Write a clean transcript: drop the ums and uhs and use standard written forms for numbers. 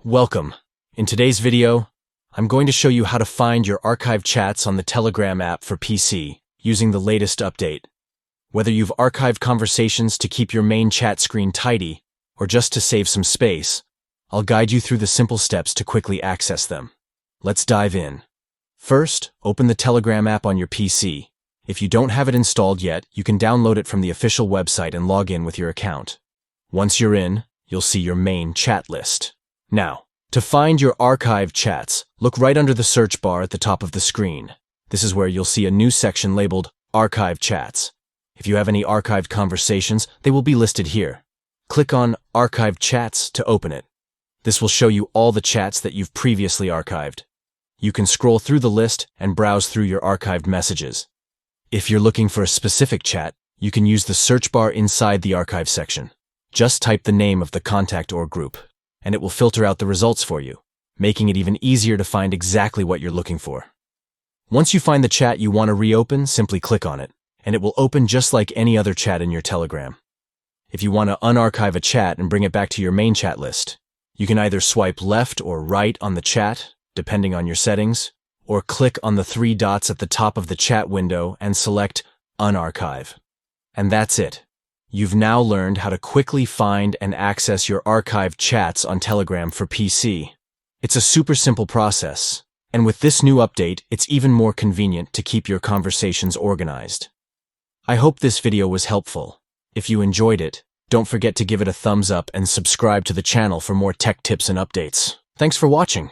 Welcome. In today's video, I'm going to show you how to find your archived chats on the Telegram app for PC using the latest update. Whether you've archived conversations to keep your main chat screen tidy or just to save some space, I'll guide you through the simple steps to quickly access them. Let's dive in. First, open the Telegram app on your PC. If you don't have it installed yet, you can download it from the official website and log in with your account. Once you're in, you'll see your main chat list. Now, to find your archived chats, look right under the search bar at the top of the screen. This is where you'll see a new section labeled Archived Chats. If you have any archived conversations, they will be listed here. Click on Archived Chats to open it. This will show you all the chats that you've previously archived. You can scroll through the list and browse through your archived messages. If you're looking for a specific chat, you can use the search bar inside the archive section. Just type the name of the contact or group, and it will filter out the results for you, making it even easier to find exactly what you're looking for. Once you find the chat you want to reopen, simply click on it, and it will open just like any other chat in your Telegram. If you want to unarchive a chat and bring it back to your main chat list, you can either swipe left or right on the chat, depending on your settings, or click on the three dots at the top of the chat window and select Unarchive. And that's it. You've now learned how to quickly find and access your archived chats on Telegram for PC. It's a super simple process, and with this new update, it's even more convenient to keep your conversations organized. I hope this video was helpful. If you enjoyed it, don't forget to give it a thumbs up and subscribe to the channel for more tech tips and updates. Thanks for watching.